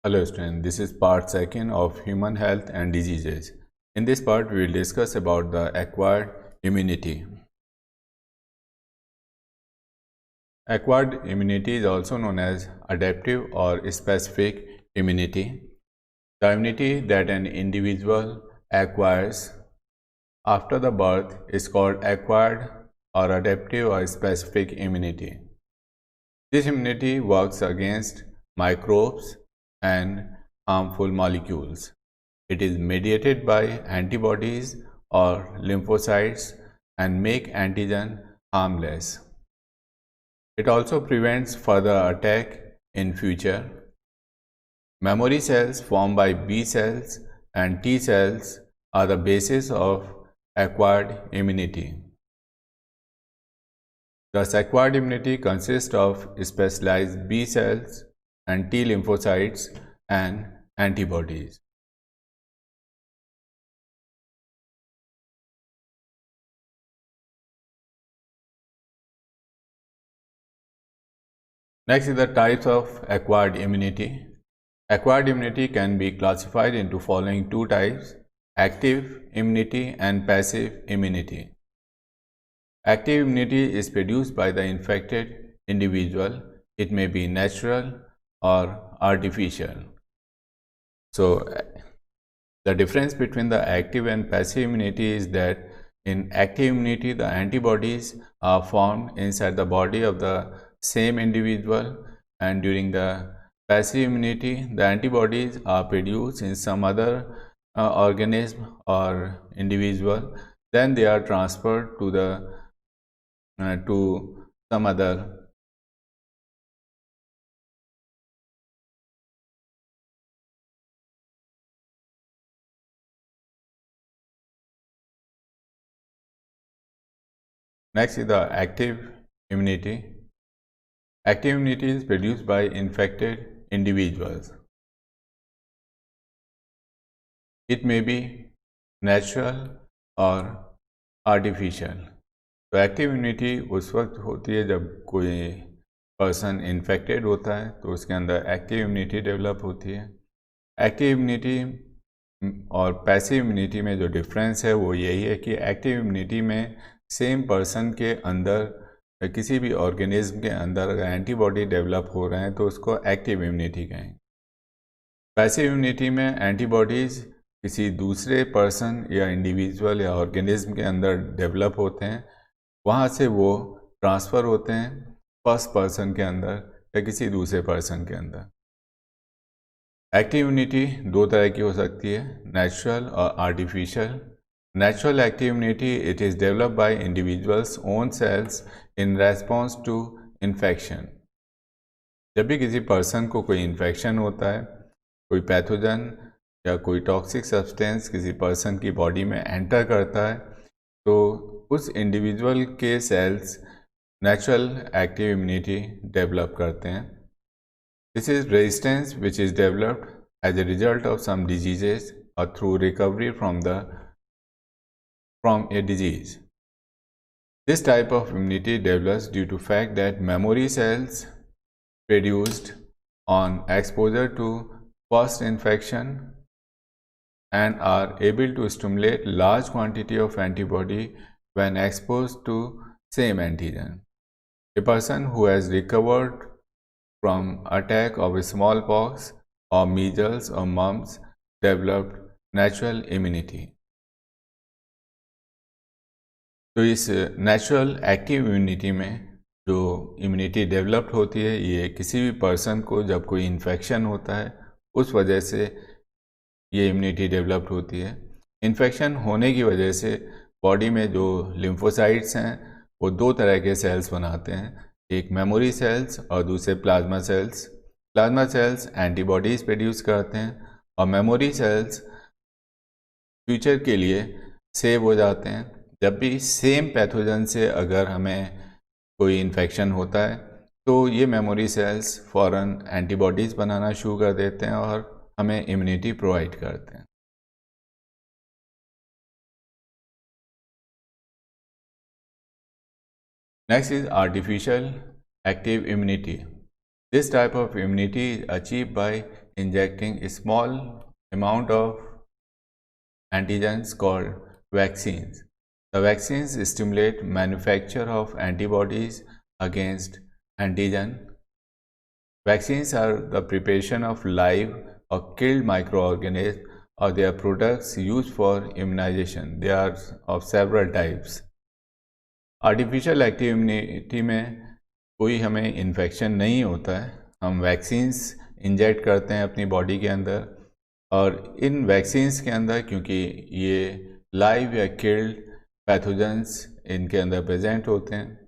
Hello students, this is part second of human health and diseases. In this part, we will discuss about the acquired immunity. Acquired immunity is also known as adaptive or specific immunity. The immunity that an individual acquires after the birth is called acquired or adaptive or specific immunity. This immunity works against microbes and harmful molecules. It is mediated by antibodies or lymphocytes and make antigen harmless. It also prevents further attack in future. Memory cells formed by B cells and T cells are the basis of acquired immunity. Thus, acquired immunity consists of specialized B cells and T lymphocytes and antibodies. Next is the types of acquired immunity. Acquired immunity can be classified into following two types: active immunity and passive immunity. Active immunity is produced by the infected individual. It may be natural or artificial. So, the difference between the active and passive immunity is that in active immunity, the antibodies are formed inside the body of the same individual, and during the passive immunity, the antibodies are produced in some other organism or individual. Then they are transferred to some other. Next is the active immunity. Active immunity is produced by infected individuals. It may be natural or artificial. तो active immunity उस वक्त होती है जब कोई person infected होता है तो उसके अंदर एक्टिव इम्यूनिटी डेवलप होती है। एक्टिव इम्यूनिटी और पैसिव इम्यूनिटी में जो डिफरेंस है वो यही है कि एक्टिव इम्यूनिटी में सेम पर्सन के अंदर किसी भी ऑर्गेनिज्म के अंदर अगर एंटीबॉडी डेवलप हो रहे हैं तो उसको एक्टिव इम्यूनिटी कहेंगे। पैसिव इम्यूनिटी में एंटीबॉडीज़ किसी दूसरे पर्सन या इंडिविजुअल या ऑर्गेनिज्म के अंदर डेवलप होते हैं, वहाँ से वो ट्रांसफ़र होते हैं फर्स्ट पर्सन के अंदर या किसी दूसरे पर्सन के अंदर। एक्टिव इम्यूनिटी दो तरह की हो सकती है, नेचुरल और artificial. Natural active immunity it is developed by individuals own cells in response to infection. जब भी किसी पर्सन को कोई इन्फेक्शन होता है, कोई पैथोजन या कोई टॉक्सिक सब्सटेंस किसी पर्सन की बॉडी में एंटर करता है तो उस इंडिविजुअल के cells natural active immunity develop करते हैं। This is resistance which is developed as a result of some diseases और through recovery from a disease. This type of immunity develops due to fact that memory cells produced on exposure to first infection and are able to stimulate large quantity of antibody when exposed to same antigen. A person who has recovered from attack of smallpox or measles or mumps developed natural immunity. तो इस natural active immunity में जो immunity developed होती है ये किसी भी person को जब कोई इन्फेक्शन होता है उस वजह से ये इम्यूनिटी डेवलप्ड होती है। इन्फेक्शन होने की वजह से बॉडी में जो लिम्फोसाइट्स हैं वो दो तरह के सेल्स बनाते हैं, एक मेमोरी सेल्स और दूसरे plasma cells. Plasma cells antibodies produce करते हैं और मेमोरी सेल्स फ्यूचर के लिए सेव हो जाते हैं। जब भी सेम पैथोजन से अगर हमें कोई इन्फेक्शन होता है तो ये मेमोरी सेल्स फ़ौरन एंटीबॉडीज़ बनाना शुरू कर देते हैं और हमें इम्यूनिटी प्रोवाइड करते हैं। Next is artificial active immunity. This type of immunity is achieved by injecting a small amount of antigens called vaccines. The vaccines stimulate manufacture of antibodies against antigen. Vaccines are the preparation of live or killed microorganisms or their products used for immunization. They are of several types. Artificial active immunity में कोई हमें infection नहीं होता है, हम vaccines inject करते हैं अपनी बॉडी के अंदर, और इन वैक्सीन्स के अंदर क्योंकि ये लाइव या किल्ड पैथोजेंस इनके अंदर प्रेजेंट होते हैं,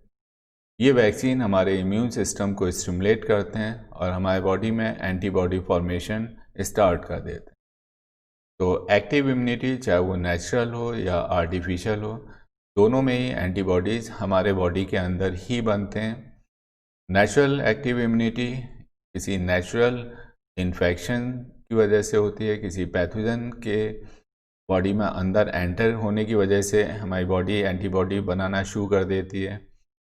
ये वैक्सीन हमारे इम्यून सिस्टम को स्टिमुलेट करते हैं और हमारे बॉडी में एंटीबॉडी फॉर्मेशन स्टार्ट कर देते हैं। तो एक्टिव इम्यूनिटी चाहे वो नेचुरल हो या आर्टिफिशियल हो, दोनों में ही एंटीबॉडीज़ हमारे बॉडी के अंदर ही बनते हैं। नेचुरल एक्टिव इम्यूनिटी किसी नेचुरल इन्फेक्शन की वजह से होती है, किसी पैथोजन के बॉडी में अंदर एंटर होने की वजह से हमारी बॉडी एंटीबॉडी बनाना शुरू कर देती है।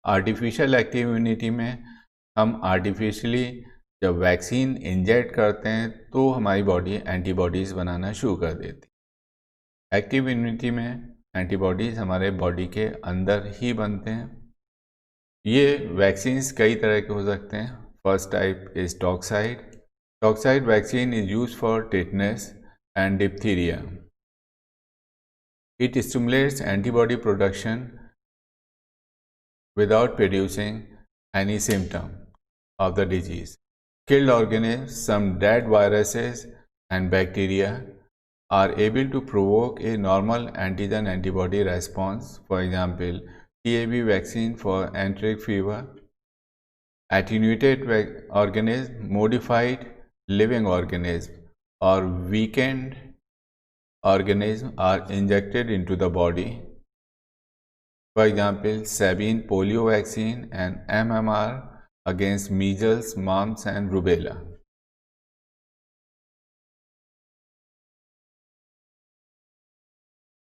आर्टिफिशियल एक्टिव इम्यूनिटी में हम आर्टिफिशियली जब वैक्सीन इंजेक्ट करते हैं तो हमारी बॉडी एंटीबॉडीज़ बनाना शुरू कर देती है। एक्टिव इम्यूनिटी में एंटीबॉडीज़ हमारे बॉडी के अंदर ही बनते हैं। ये वैक्सीन्स कई तरह के हो सकते हैं। First type is toxoid. Toxoid vaccine is use for tetanus and diphtheria. It stimulates antibody production without producing any symptom of the disease. Killed organisms, some dead viruses and bacteria are able to provoke a normal antigen-antibody response. For example, TB vaccine for enteric fever. Attenuated organism, modified living organism or weakened organism are injected into the body. For example, Sabin polio vaccine and MMR against measles, mumps and rubella.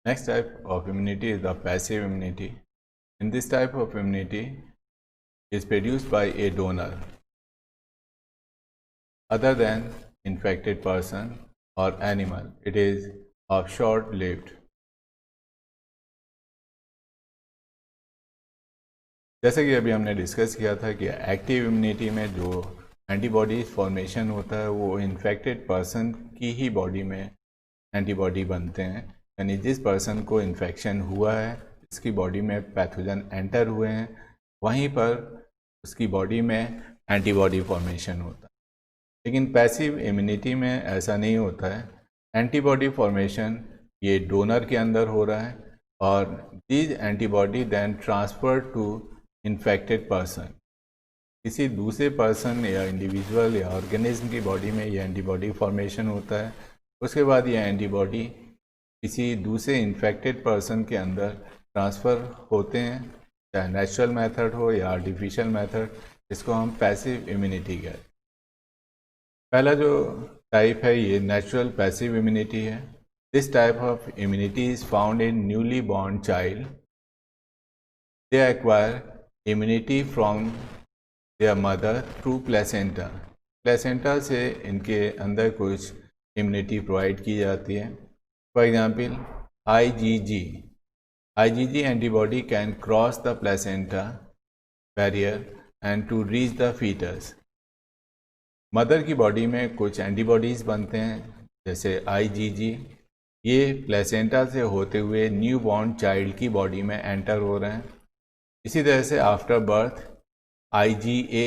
Next type of immunity is the passive immunity. In this type of immunity is produced by a donor other than infected person or animal. It is of short-lived. जैसे कि अभी हमने discuss किया था कि active immunity में जो antibodies formation होता है वो इन्फेक्टेड पर्सन की ही बॉडी में एंटीबॉडी बनते हैं, यानी जिस पर्सन को इन्फेक्शन हुआ है, जिसकी बॉडी में पैथोजन एंटर हुए हैं, वहीं पर उसकी बॉडी में एंटीबॉडी फॉर्मेशन होता है। लेकिन पैसिव इम्यूनिटी में ऐसा नहीं होता है। एंटीबॉडी फॉर्मेशन ये डोनर के अंदर हो रहा है और these antibody then transfer to infected person. किसी दूसरे पर्सन या इंडिविजुअल या ऑर्गेनिज्म की बॉडी में ये एंटीबॉडी फॉर्मेशन होता है। उसके बाद ये एंटीबॉडी किसी दूसरे इन्फेक्टेड पर्सन के अंदर ट्रांसफ़र होते हैं, चाहे नेचुरल मेथड हो या आर्टिफिशियल मेथड, जिसको हम पैसिव इम्यूनिटी कहते हैं। पहला जो टाइप है ये नेचुरल पैसिव इम्यूनिटी है। This type of immunity is found in newly born child. They acquire immunity from their mother through placenta. Placenta से इनके अंदर कुछ इम्यूनिटी प्रोवाइड की जाती है। For example IgG antibody can cross the placenta barrier and to reach the foetus. Mother की body में कुछ एंटीबॉडीज़ बनते हैं जैसे IgG, ये प्लेसेंटा से होते हुए न्यू बॉर्न चाइल्ड की बॉडी में एंटर हो रहे हैं। इसी तरह से आफ्टर बर्थ IgA,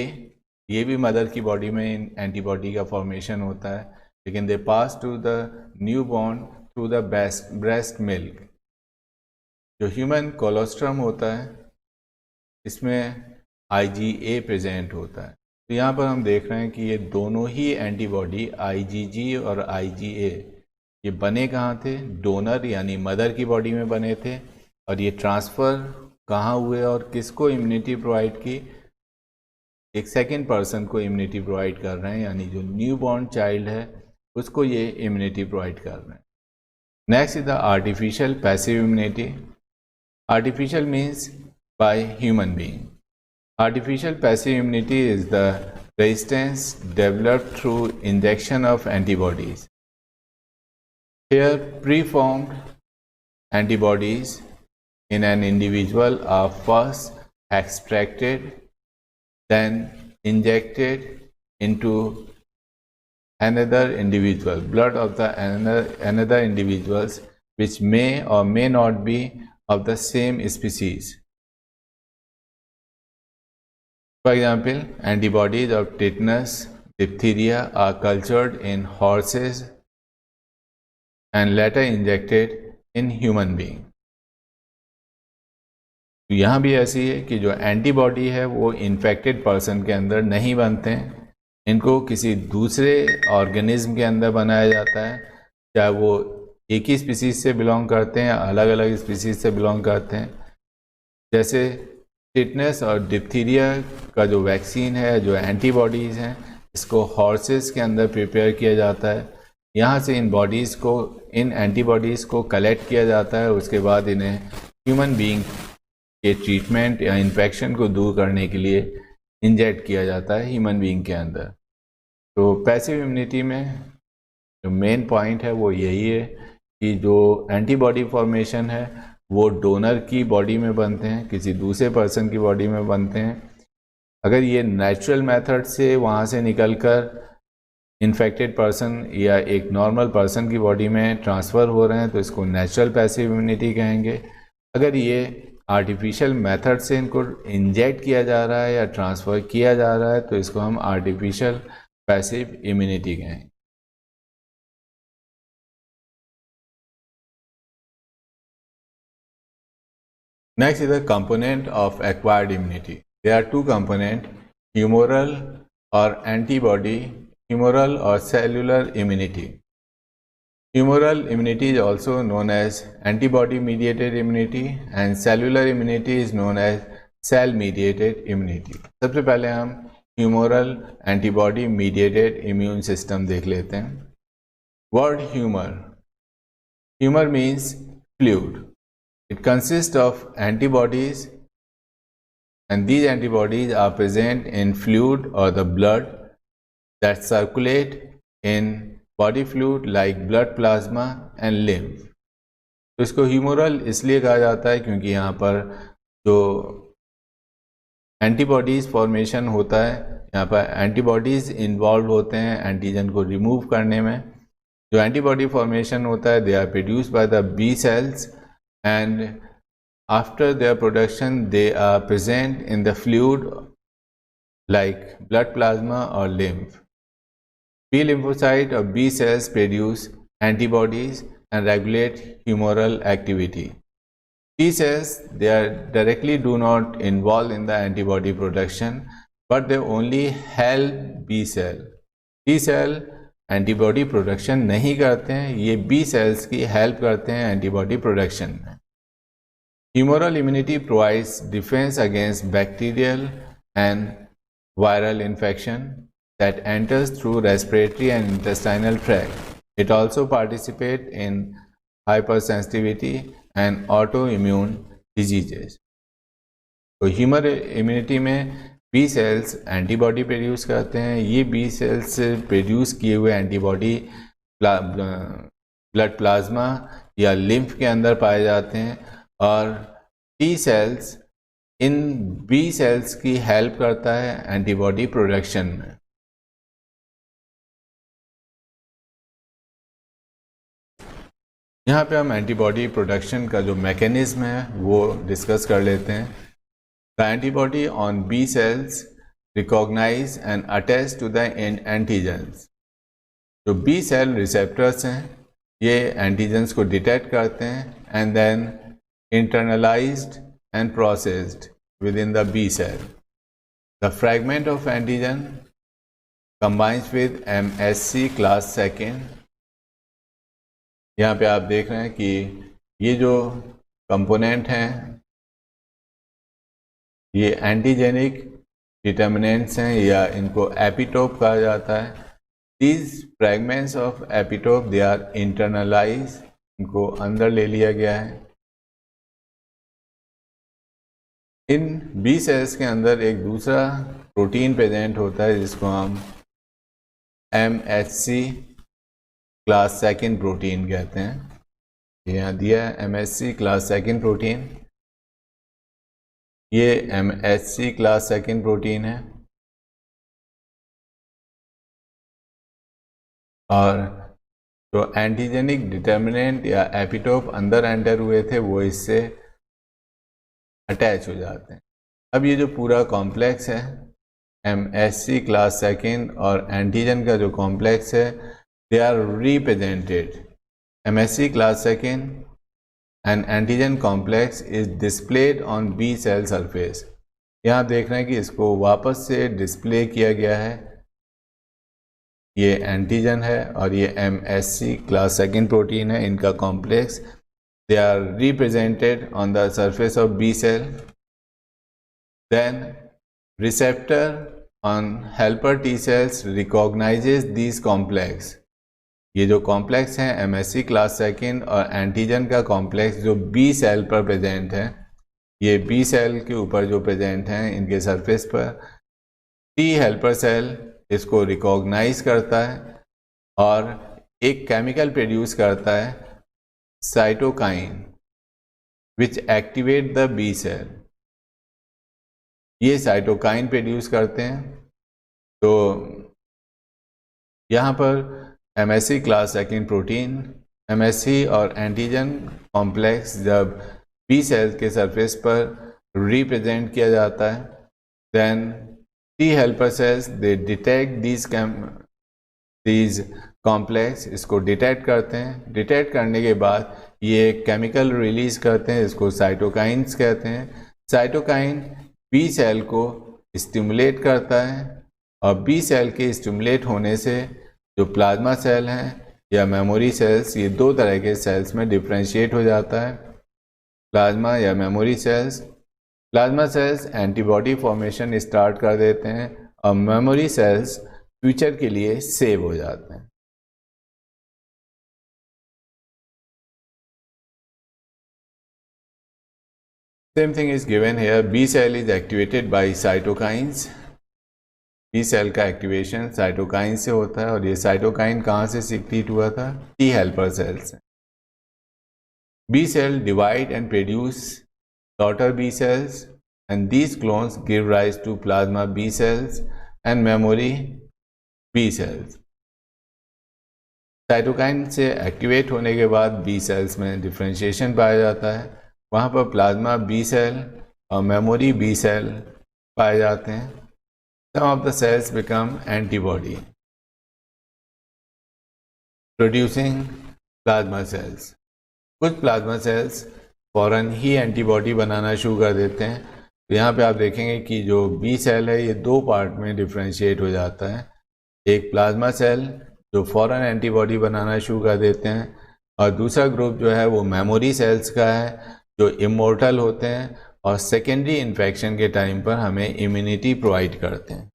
ये भी मदर की बॉडी में एंटीबॉडी का फॉर्मेशन होता है, लेकिन they pass to the newborn through the breast milk. जो ह्यूमन कोलोस्ट्रम होता है इसमें IgA प्रेजेंट होता है। तो यहाँ पर हम देख रहे हैं कि ये दोनों ही एंटीबॉडी IgG और IgA ये बने कहाँ थे? डोनर यानी मदर की बॉडी में बने थे, और ये ट्रांसफ़र कहाँ हुए और किसको इम्यूनिटी प्रोवाइड की? एक सेकंड पर्सन को इम्यूनिटी प्रोवाइड कर रहे हैं, यानी जो न्यू बॉर्न चाइल्ड है उसको ये इम्यूनिटी प्रोवाइड कर रहे हैं। Next is the artificial passive immunity. Artificial means by human being. Artificial passive immunity is the resistance developed through injection of antibodies. Here, preformed antibodies in an individual are first extracted, then injected into another individual, blood of the another individuals, which may or may not be of the same species. For example, antibodies of tetanus, diphtheria are cultured in horses and later injected in human being. तो यहाँ भी ऐसी है कि जो antibody है वो infected person के अंदर नहीं बनते हैं, इनको किसी दूसरे ऑर्गेनिज्म के अंदर बनाया जाता है, चाहे वो एक ही स्पीसीज से बिलोंग करते हैं या अलग अलग स्पीसीज से बिलोंग करते हैं। जैसे टिटनेस और डिप्थीरिया का जो वैक्सीन है, जो एंटीबॉडीज़ हैं, इसको हॉर्सेस के अंदर प्रिपेयर किया जाता है। यहाँ से इन एंटीबॉडीज़ को कलेक्ट किया जाता है, उसके बाद इन्हें ह्यूमन बीइंग के ट्रीटमेंट या इन्फेक्शन को दूर करने के लिए इंजेक्ट किया जाता है ह्यूमन बीइंग के अंदर। तो पैसिव इम्यूनिटी में जो मेन पॉइंट है वो यही है कि जो एंटीबॉडी फॉर्मेशन है वो डोनर की बॉडी में बनते हैं, किसी दूसरे पर्सन की बॉडी में बनते हैं। अगर ये नेचुरल मेथड से वहाँ से निकलकर इन्फेक्टेड पर्सन या एक नॉर्मल पर्सन की बॉडी में ट्रांसफ़र हो रहे हैं तो इसको नेचुरल पैसिव इम्यूनिटी कहेंगे। अगर ये आर्टिफिशियल मेथड से इनको इंजेक्ट किया जा रहा है या ट्रांसफ़र किया जा रहा है तो इसको हम आर्टिफिशियल पैसिव इम्यूनिटी कहेंगे। Next is the component of acquired immunity. There are two components, humoral or antibody, humoral or cellular immunity. Humoral immunity is also known as antibody mediated immunity and cellular immunity is known as cell mediated immunity. सबसे पहले हम humoral antibody mediated immune system देख लेते हैं। Word humor. Humor means fluid. It consists of antibodies and these antibodies are present in fluid or the blood that circulate in body fluid like blood plasma and lymph. तो इसको humoral इसलिए कहा जाता है क्योंकि यहाँ पर जो एंटीबॉडीज़ फॉर्मेशन होता है, यहाँ पर एंटीबॉडीज़ इन्वॉल्व होते हैं एंटीजन को रिमूव करने में। जो एंटीबॉडी फॉर्मेशन होता है, they are produced by the B cells and after their production they are present in the fluid like blood plasma or lymph. B lymphocyte or B cells produce antibodies and regulate humoral activity. T cells, they are directly do not involve in the antibody production but they only help B cell. T cell antibody production नहीं करते हैं, ये B sales की help करते हैं antibody production में। Humoral immunity provides defence against bacterial and viral infection that enters through respiratory and intestinal tract. It also participate in hyper sensitivity and auto immune diseases. तो humoral immunity में B sales antibody produce करते हैं। ये B sales produce किए हुए antibody blood plasma या lymph के अंदर पाए जाते हैं और T cells in B sales की हेल्प करता है एंटीबॉडी प्रोडक्शन में। यहाँ पे हम एंटीबॉडी प्रोडक्शन का जो मैकेनिज्म है वो डिस्कस कर लेते हैं। The antibody on B cells recognize and attach to the antigens. जो B cell receptors हैं ये antigens को detect करते हैं and then internalized and processed within the B cell. The fragment of antigen combines with MSC class second. यहाँ पे आप देख रहे हैं कि ये जो कंपोनेंट हैं ये एंटीजेनिक डिटर्मिनेंट्स हैं या इनको एपिटोप कहा जाता है। These fragments of epitope they are internalise, इनको अंदर ले लिया गया है। इन बी सेल्स के अंदर एक दूसरा प्रोटीन प्रेजेंट होता है जिसको हम MHC क्लास सेकंड प्रोटीन कहते हैं। यहाँ दिया है MHC क्लास सेकंड प्रोटीन, ये MHC क्लास सेकंड प्रोटीन है। और जो एंटीजेनिक डिटर्मिनेंट या एपिटोप अंदर एंटर हुए थे वो इससे अटैच हो जाते हैं। अब ये जो पूरा कॉम्प्लेक्स है MHC क्लास सेकंड और एंटीजन का जो कॉम्प्लेक्स है, they are represented. MHC class second and antigen complex is displayed on B cell surface. यहाँ देख रहे हैं कि इसको वापस से डिस्प्ले किया गया है। ये एंटीजन है और ये MHC क्लास सेकंड प्रोटीन है, इनका complex. They are represented on the surface of B cell. Then receptor on helper T cells recognizes these complex. ये जो कॉम्प्लेक्स हैं MHC क्लास सेकंड और एंटीजन का कॉम्प्लेक्स जो B सेल पर present है, ये B सेल के ऊपर जो प्रेजेंट हैं इनके सरफेस पर, T हेल्पर सेल इसको रिकॉग्नाइज करता है और एक केमिकल प्रोड्यूस करता है cytokine which activate the B cell. ये साइटोकाइन प्रोड्यूस करते हैं। तो यहाँ पर MHC class second protein, MHC और एंटीजन कॉम्प्लेक्स जब B सेल के सरफेस पर रिप्रेजेंट किया जाता है, then T helper cells they detect these complex, इसको डिटेक्ट करते हैं। डिटेक्ट करने के बाद ये केमिकल रिलीज करते हैं, इसको साइटोकाइंस कहते हैं। साइटोकाइन B सेल को स्टिमुलेट करता है और B सेल के स्टिमुलेट होने से जो प्लाज्मा सेल हैं या मेमोरी सेल्स, ये दो तरह के सेल्स में डिफ्रेंशिएट हो जाता है, प्लाज्मा या memory cells. Plasma cells antibody formation start कर देते हैं और मेमोरी सेल्स फ्यूचर के लिए सेव हो जाते हैं। Same thing is given here. B cell is activated by cytokines. B cell का एक्टिवेशन साइटोकाइन से होता है और ये साइटोकाइन कहाँ से सीक्रेट हुआ था? T हेल्पर सेल से। B cell divide and produce daughter B cells and these clones give rise to plasma B cells and memory B cells. Cytokine से एक्टिवेट होने के बाद B cells में डिफ्रेंशिएशन पाया जाता है, वहाँ पर प्लाज्मा B सेल और मेमोरी B सेल पाए जाते हैं। Some of the cells become antibody producing plasma cells. कुछ प्लाज्मा सेल्स फौरन ही एंटीबॉडी बनाना शुरू कर देते हैं। तो यहाँ पे आप देखेंगे कि जो B सेल है ये दो पार्ट में डिफ्रेंशिएट हो जाता है। एक प्लाज्मा सेल जो फौरन एंटीबॉडी बनाना शुरू कर देते हैं और दूसरा ग्रुप जो है वो मेमोरी सेल्स का है जो इमोर्टल होते हैं और सेकेंडरी इन्फेक्शन के टाइम पर हमें इम्यूनिटी प्रोवाइड करते हैं।